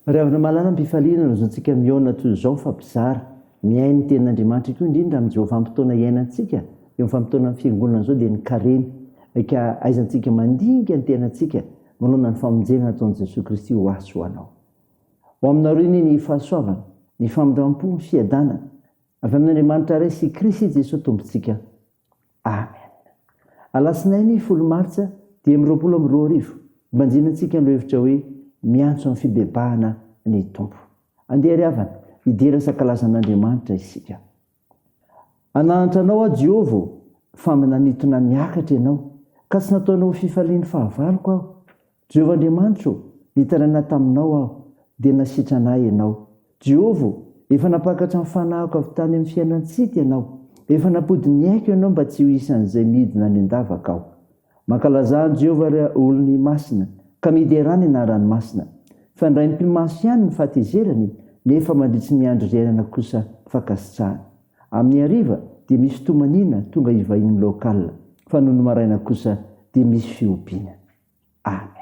Ry avana malala mpifaliana rozontsika miaona toy izao fa bizara miai ny tenin'Andriamanitra koa indrindra amin'izao vanim-potoana iainantsika eo vanim-potoana ny fiangonana izao dia ny kareny ka aizantsika mandinika ny tenantsika manona ny famonjena nataon'i Jesosy Kristy ho azy ho anao. Ho aminareo ny fahasoavana, ny famindrampo, ny fiadanana avy amin'Andriamanitra iray sy Kristy Jesosy tombontsika. Amen. Alasinainy 10 Martsa dia 2022 manjinantsika no hevitra hoe miantso amin'ny fibebahana ny tompo. Andeha ry havana, hidera sakalazan'Andriamanitra isika. Ananatra anao a Jehova fa mananitona niakatra ianao ka tsy nataonao fifaliany fahavaloko aho. Jehova Andriamanitra, nitaraina taminao aho dia nasitrana anay ianao. Jehova, efa napakatra ny fanahiko avy tany amin'ny fiainantsika ianao. Efa napody ny aiko ianao mba tsy ho isan'izay midina ny andavaka aho. Mankalazany Jehova ry olony masina ka miderany na ranomasina. Fandray ny mpimasy ihany ny fahatezerany nefa mandritry ny andro iainana kosa fankasitrahany. Amin'ny hariva dia misy tomanina tonga hivahiny lokala, fa noho ny maraina kosa dia misy fiompiana. Amen.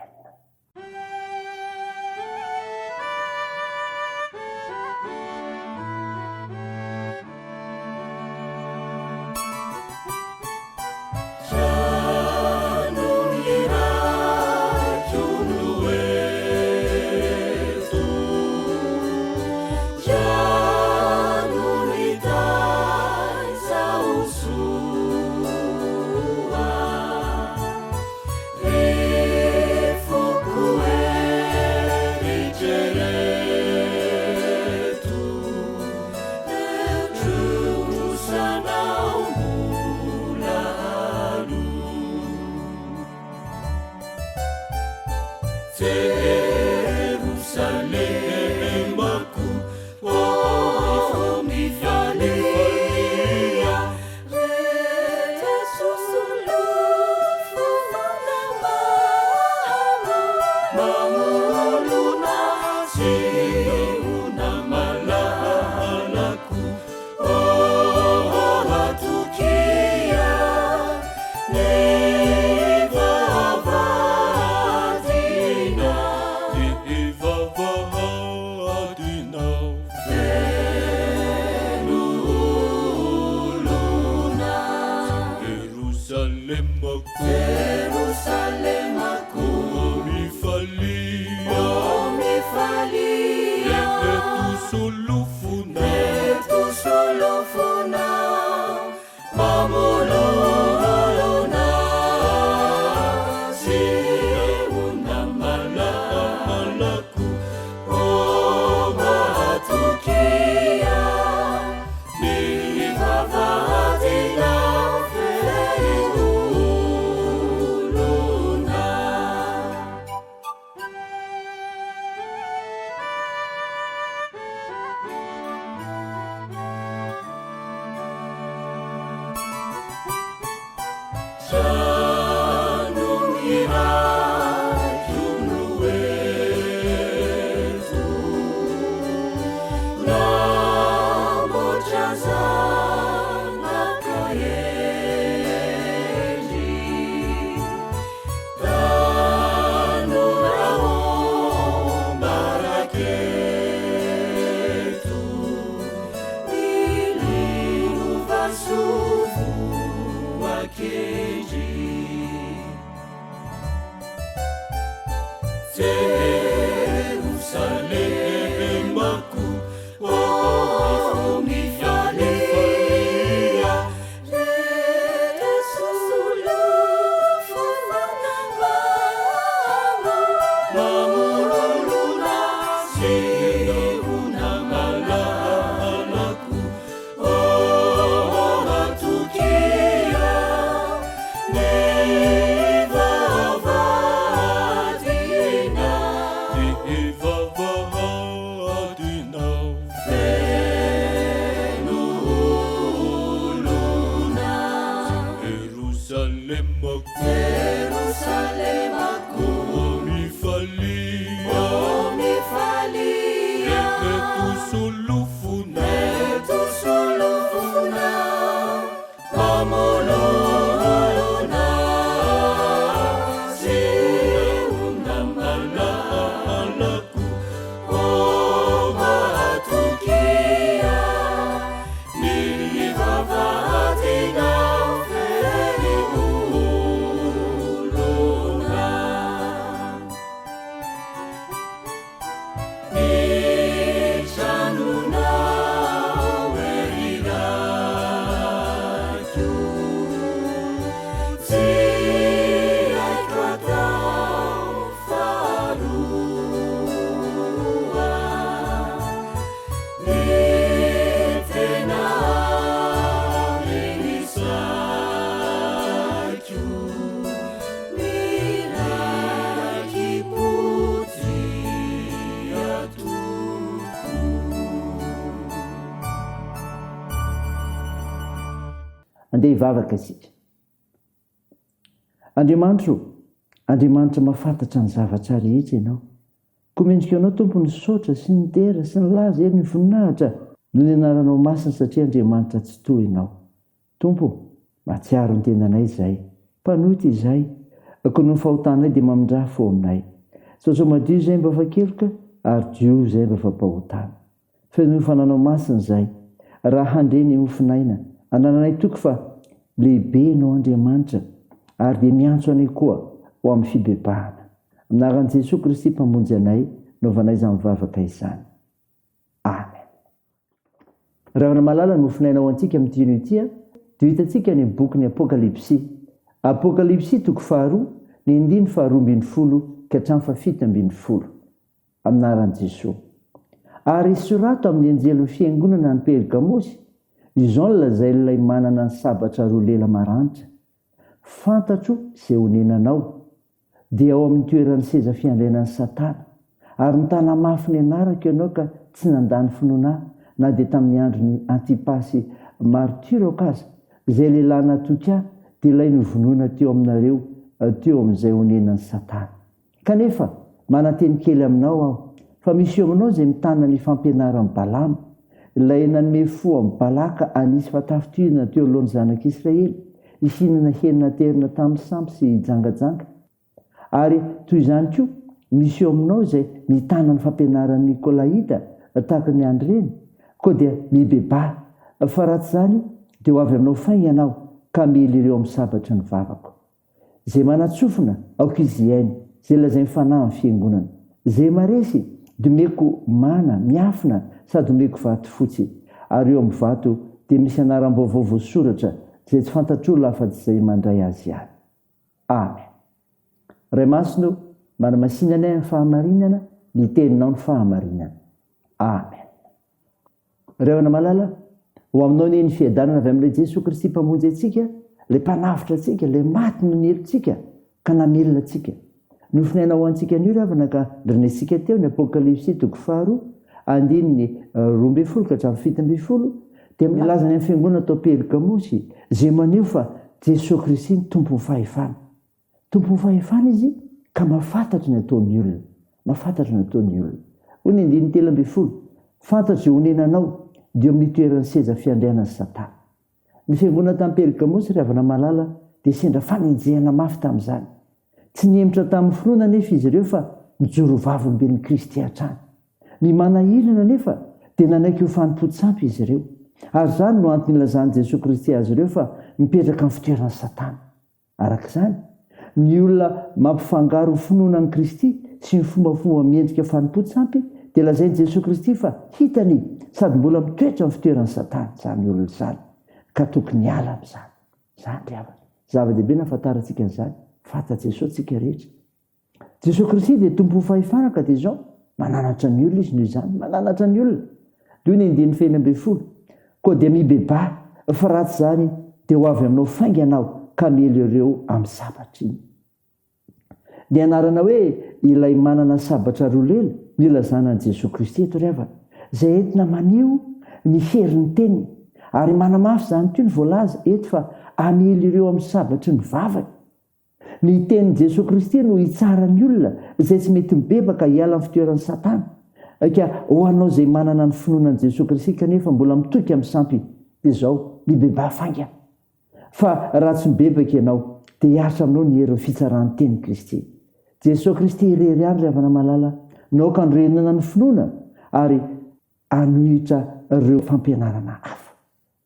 andeha hivavaka isika. Andriamanitra mahafantatra ny zavatra rehetra ianao. Koa mendrika ianao tompo ny saotra sy ny dera sy ny laza eny ny voninahitra no ny anaranao masina satria Andriamanitra tsy toy ianao. Tompo, mahatsiaro ny tenanay izay, mpanoty izay, koa no ny fahotanay dia mamindraha fo aminay. Saotra madio izay mba fakeloka ary dio izay mba fampahotana. Fa no fananao masina izay, raha handreny mofinaina, anananay toky fa lehibe ianao Andriamanitra ary dia miantso anay koa ho amin'ny fibebahana. Anaran'i Jesosy Kristy mpamonjy anay, naovanay izany mivavaka izany. Amen. Ravana malala no finainao antsika amin'ity ity dia hitantsika ny bokin'ny Apokalipsy. Apokalipsy toko 2, ny 12 ka hatramin'ny 17. Aminaran'i Jesosy. Ary sorato amin'ny anjely fiangonana ny Pergamosy, izao no lazainy ilay manana ny sabatra roa lela maranitra. Fantatro izay honenanao dia ao amin'ny toeran'ny seza fiandrianan'ny Satana, ary mitana mafy ny anarako ianao ka tsy nandany finoana na dia tamin'ny andron'ny Antipasy martyrako aza, izay lehilahy natoky ahy dia ilay novonoana teo aminareo teo amin'izay honenan'ny Satana. Kanefa mananteny kely aminao aho, fa misy eo aminao izay mitana ny fampianaran'ny Balama, ilay nanome fo amin'ny Balaka anisy fatafitohina teo alohan'ny zanak'Israely, isinana henina terina tamin'ny sampy sy jangajanga. Ary toy izany koa misy eo aminao izay mitana ny fampianaran'ny Nikolaita tahaka ny andreny, koa dia mibeba, fa raha tsy izany dia ho avy aminao fainga ianao ka mily ireo amin'ny sabatry ny vavako. Izay manatsofina aoka izy iainy, izay lazainy fanahy amin'ny fiangonana, izay maresy dia omeko mana miafina sady omeko vato fotsy, ary eo amin'ny vato dia misy anaram-baovao voasoratra izay tsy fantatr'olona afa-tsy izay mandray azy ihany. Amen. Ray masino, manamasinana ny fahamarinana, ny teninao ny fahamarinana. Amen. Ravana malala, ho aminao ny fiadanana avy amin'ilay Jesosy Kristy mpamonjy antsika, ilay mpanafitra antsika, ilay maty no nelontsika ka namelona antsika. Nofinainao antsika anio ravana ka renesika teo ny Apokalipsy toko 2, 12 ka hatramin'ny 17, dia milazany amin'ny fiangonana tao Pergamosy izay maneho fa Jesosy Kristy ny tompon'ny fahefana. Tompon'ny fahefana izy ka mahafantatra ny ataon'ny olona. Mahafantatra ny ataon'ny olona. Hoy ny 13, fantatra izay honenanao dia amin'ny toeran'ny seza fiandrianan'ny Satana. Ny fiangonana tamin'ny Pergamosy ravana malala dia sendra fanenjehana mafy tamin'izany. Tsy niemitra tamin'ny finoana nefa izy ireo fa nijoro vavim-ben'ny Kristy hatrany. Ny manahirana nefa dia nanaiky ho fanompo-tsampy izy ireo. Ary izany no antony ilazany Jesosy Kristy azy ireo fa mipetraka amin'ny fitoeran'ny Satana. Arak'izany, ny olona mampifangaro finoana ny Kristy sy ny fombafomba miendrika fanompo-tsampy dia lazainy Jesosy Kristy fa hitany sady mbola mitoetra amin'ny fitoeran'ny Satana izany olona izany, ka tokony hiala amin'izany. Izany ry havana. Zava-dehibe nahafantarantsika an'izany. Fantatr' Jesosy tsika rehetra. Jesosy Kristy dia tompon'ny fahefana ka dia izao mananatra ny olona izy noho izany, mananatra ny olona. Hoy ny 19, koa dia mibeba, fa raha tsy izany dia ho avy aminao fainga ianao ka mely ireo amin'ny sabatra iny. Ny anarana hoe ilay manana sabatra roa lela milazana an'i Jesosy Kristy eto ry havana, izay entina maneho ny herin'ny teniny, ary manamafy izany toy ny voalaza eto fa amely ireo amin'ny sabatry ny vavany. Ny tenin'i Jesosy Kristy no hitsarany olona izay tsy mety mibebaka hiala amin'ny fitoeran'ny Satana. Ka ho anao izay manana ny finoanan'i Jesosy Kristy kanefa mbola mitoky amin'ny sampy dia izao mibeba fainga. Fa raha tsy mibebaka ianao dia hiaritra aminao ny herin'ny fitsarany tenin'i Kristy. Jesosy Kristy irery andry avana malala, naoka andrenana ny finoana ary anohitra ireo fampianarana hafa.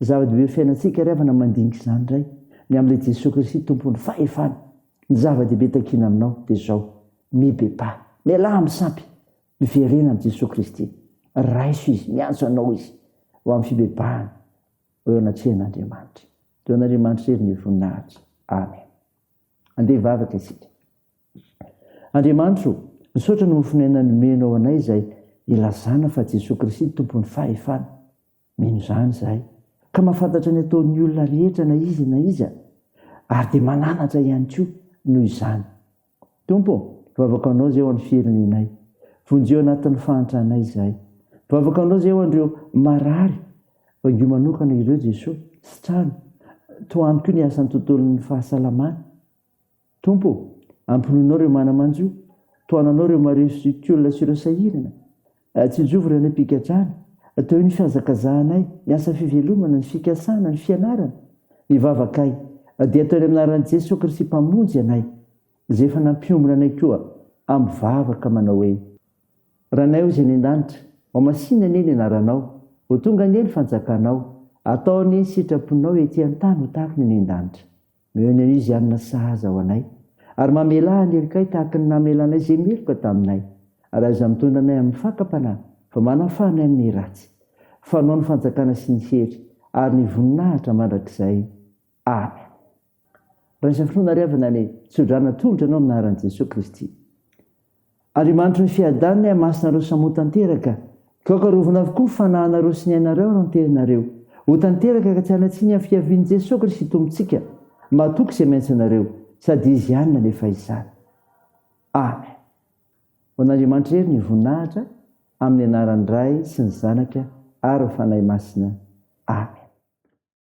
Zava-dehibe fiainantsika ry havana mandinika izany indray, ny amin'ilay Jesosy Kristy tompon'ny fahefana. Ny zava-dehibe takina aminao dia izao, mibeba, miala amin'ny sampy, miverena amin'ny Jesosy Kristy. Raiso izy, miantso anao izy ho amin'ny fibebahana eo anatrehan'Andriamanitra. Teo an'Andriamanitra ery ny voninahitra. Amen. Andeha hivavaka isika. Andriamanitro, misaotra no mifinaina nomenao anay izay ilazana fa Jesosy Kristy tompon'ny fahefana. Mino izany izahay, ka mahafantatra ny ataon'ny olona rehetra na iza na iza, ary dia mananatra ihany koa noho izany. Tompo, vavaka anao izay ho an'ny firenenay, vonjeo anatin'ny fahantranay izahay. Vavaka anao izay ho an'ireo marary, vaingo manokana ireo Jesosy, sy trano, toany koa ny asan'ny tontolon'ny fahasalamana. Tompo, ampinoinao reo manamanjo, toananao reo mareosykolona sy ireo sahirana, tsy jovy reo ny mpikatrana, teo ny fihazakazahanay, ny asa fivelomana, ny fikasana, ny fianarana, ny vavakay, dia ataony aminaran'i Jesosy Kristy mpamonjy anay, izay efa nampiombona anay koa amin'ny vavaka manao hoe: Ranay o izay ny an-danitra, ao masina ny anaranao, ho tonga ny eny fanjakanao, ataony sitraponao ety an-tany ho tahaka ny an-danitra. Eo ny izy anona sahaza ho anay, ary mamelahy ny helikay tahaka ny namelanay izay meloka taminay, ary aza mitondra anay amin'ny fakapanahy, fa manafanay amin'ny ratsy. Fanao ny fanjakana sy ny hery, ary ny voninahitra mandrakizay. Amen. Raha isany finoana riavana ny tsodrana tolotra anao amin'ny anaran'i Jesosy Kristy. Andriamanitra ny fiadaniny hamasinareo samoa tanteraka, kaokarovina avokoa ny fanahinareo sy ny ainareo no teninareo. Ho tanteraka ka tsy hanatsiny amin'ny fiavian'i Jesosy Kristy tompontsika, matoky izay maintsy anareo, sady izy ihany ny fahizana. Amen. Ho an'Andriamanitra hery ny voninahitra, amin'ny anaran'ny Ray sy ny Zanaka ary ny fanahy masina. Amen.